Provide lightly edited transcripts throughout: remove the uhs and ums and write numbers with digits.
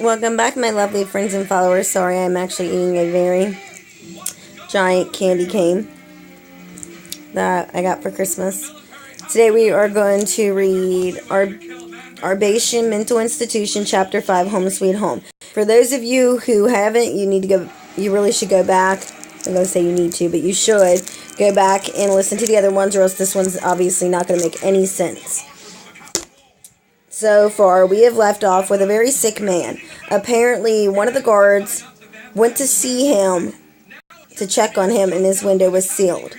Welcome back, my lovely friends and followers. Sorry, I'm actually eating a very giant candy cane that I got for Christmas. Today we are going to read Arbatian Mental Institution, Chapter 5, Home Sweet Home. For those of you who haven't, you really should go back. I'm going to say you need to, but you should go back and listen to the other ones, or else this one's obviously not going to make any sense. So far, we have left off with a very sick man. Apparently, one of the guards went to see him, to check on him, and his window was sealed.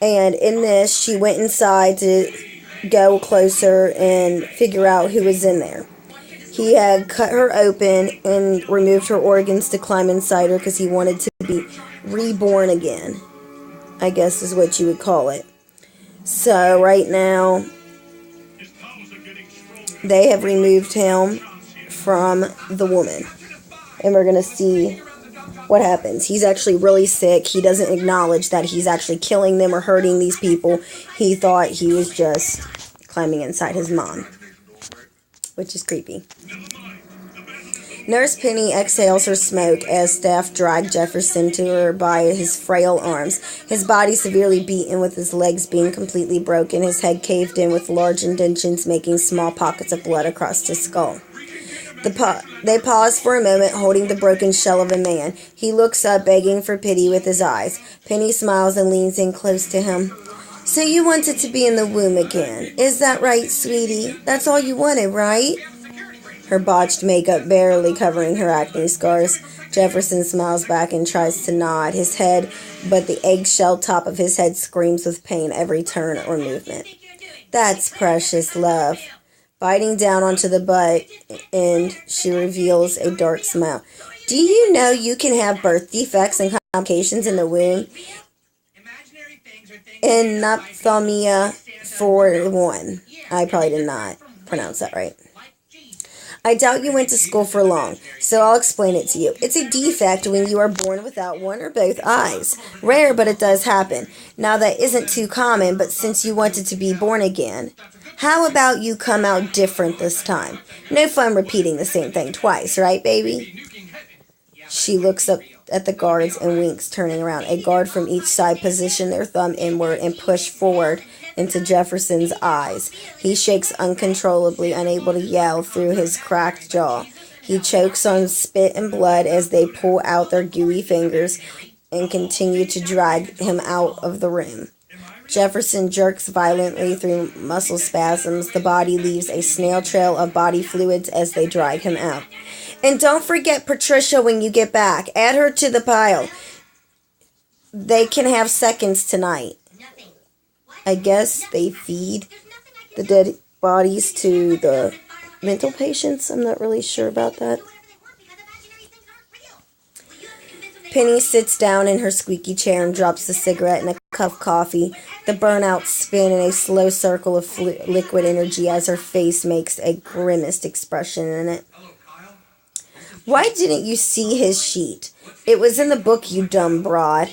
And in this, she went inside to go closer and figure out who was in there. He had cut her open and removed her organs to climb inside her because he wanted to be reborn again, I guess is what you would call it. So right now, they have removed him from the woman. And we're going to see what happens. He's actually really sick. He doesn't acknowledge that he's actually killing them or hurting these people. He thought he was just climbing inside his mom, which is creepy. Nurse Penny exhales her smoke as staff drag Jefferson to her by his frail arms, his body severely beaten with his legs being completely broken, his head caved in with large indentions making small pockets of blood across his skull. They pause for a moment, holding the broken shell of a man. He looks up, begging for pity with his eyes. Penny smiles and leans in close to him. So you wanted to be in the womb again. Is that right, sweetie? That's all you wanted, right? Her botched makeup barely covering her acne scars. Jefferson smiles back and tries to nod his head, but the eggshell top of his head screams with pain every turn or movement. That's precious, love. Biting down onto the butt end, she reveals a dark smile. Do you know you can have birth defects and complications in the womb? Anophthalmia for one. I probably did not pronounce that right. I doubt you went to school for long, so I'll explain it to you. It's a defect when you are born without one or both eyes. Rare, but it does happen. Now, that isn't too common, but since you wanted to be born again, how about you come out different this time? No fun repeating the same thing twice, right, baby? She looks up at the guards and winks, turning around. A guard from each side position their thumb inward and push forward into Jefferson's eyes. He shakes uncontrollably, unable to yell through his cracked jaw. He chokes on spit and blood as they pull out their gooey fingers and continue to drag him out of the room. Jefferson jerks violently through muscle spasms. The body leaves a snail trail of body fluids as they drag him out. And don't forget Patricia when you get back. Add her to the pile. They can have seconds tonight. I guess they feed the dead bodies to the mental patients. I'm not really sure about that. Penny sits down in her squeaky chair and drops the cigarette and a cup of coffee. The burnouts spin in a slow circle of liquid energy as her face makes a grimaced expression in it. Why didn't you see his sheet? It was in the book, you dumb broad.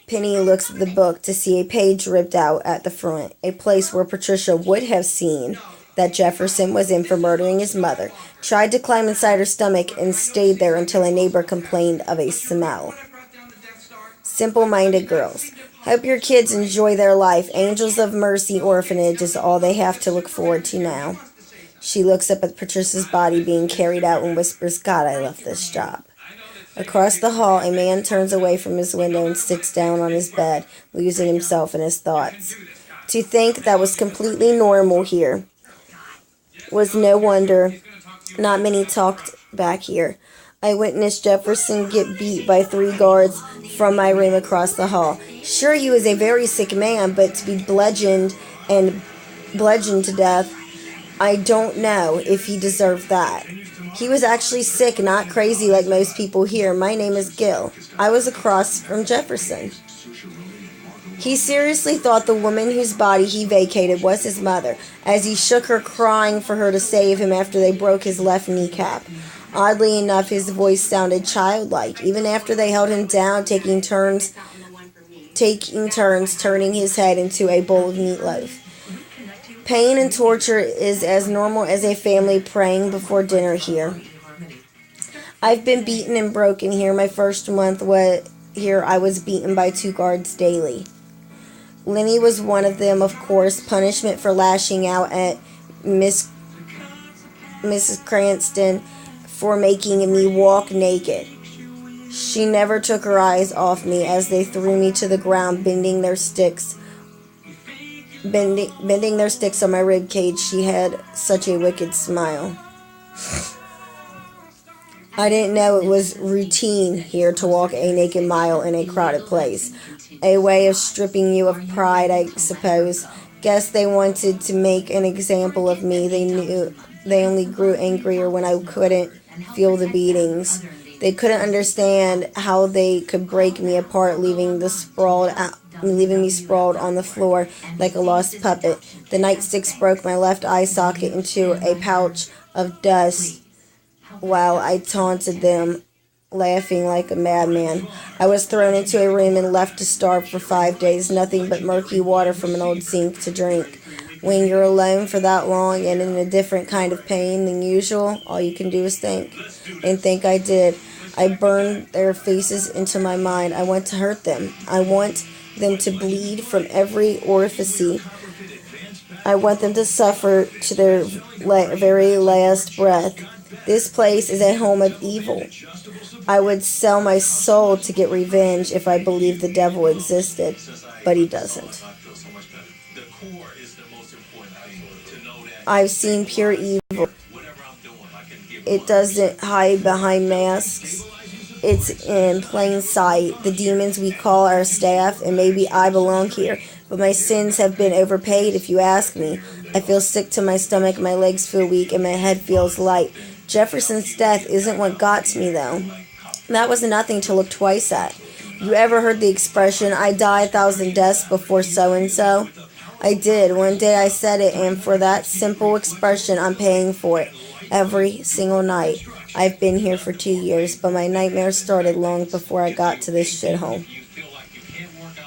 Penny looks at the book to see a page ripped out at the front, a place where Patricia would have seen that Jefferson was in for murdering his mother, tried to climb inside her stomach, and stayed there until a neighbor complained of a smell. Simple-minded girls. Hope your kids enjoy their life. Angels of Mercy Orphanage is all they have to look forward to now. She looks up at Patricia's body being carried out and whispers, God, I love this job. Across the hall, a man turns away from his window and sits down on his bed, losing himself in his thoughts. To think that was completely normal here was no wonder not many talked back here. I witnessed Jefferson get beat by 3 guards from my room across the hall. Sure, he was a very sick man, but to be bludgeoned to death, I don't know if he deserved that. He was actually sick, not crazy like most people here. My name is Gil. I was across from Jefferson. He seriously thought the woman whose body he vacated was his mother, as he shook her, crying for her to save him after they broke his left kneecap. Oddly enough, his voice sounded childlike, even after they held him down, taking turns turning his head into a bowl of meatloaf. Pain and torture is as normal as a family praying before dinner here. I've been beaten and broken here. My first month here I was beaten by 2 guards daily. Lenny was one of them, of course. Punishment for lashing out at Mrs. Cranston for making me walk naked. She never took her eyes off me as they threw me to the ground, bending their sticks on my rib cage. She had such a wicked smile. I didn't know it was routine here to walk a naked mile in a crowded place. A way of stripping you of pride, I suppose. Guess they wanted to make an example of me. They knew they only grew angrier when I couldn't feel the beatings. They couldn't understand how they could break me apart, leaving me sprawled on the floor like a lost puppet. The nightsticks broke my left eye socket into a pouch of dust while I taunted them, laughing like a madman. I was thrown into a room and left to starve for 5 days, nothing but murky water from an old sink to drink. When you're alone for that long and in a different kind of pain than usual, all you can do is think. And think I did. I burned their faces into my mind. I want to hurt them. I want them to bleed from every orifice. I want them to suffer to their very last breath. This place is a home of evil. I would sell my soul to get revenge if I believed the devil existed, but he doesn't. I've seen pure evil. It doesn't hide behind masks. It's in plain sight. The demons we call our staff, and maybe I belong here, but my sins have been overpaid if you ask me. I feel sick to my stomach, my legs feel weak, and my head feels light. Jefferson's death isn't what got to me, though. That was nothing to look twice at. You ever heard the expression, I die 1,000 deaths before so-and-so? I did. One day I said it, and for that simple expression, I'm paying for it. Every single night. I've been here for 2 years, but my nightmares started long before I got to this shithole.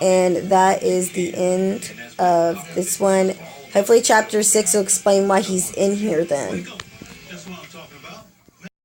And that is the end of this one. Hopefully chapter 6 will explain why he's in here then.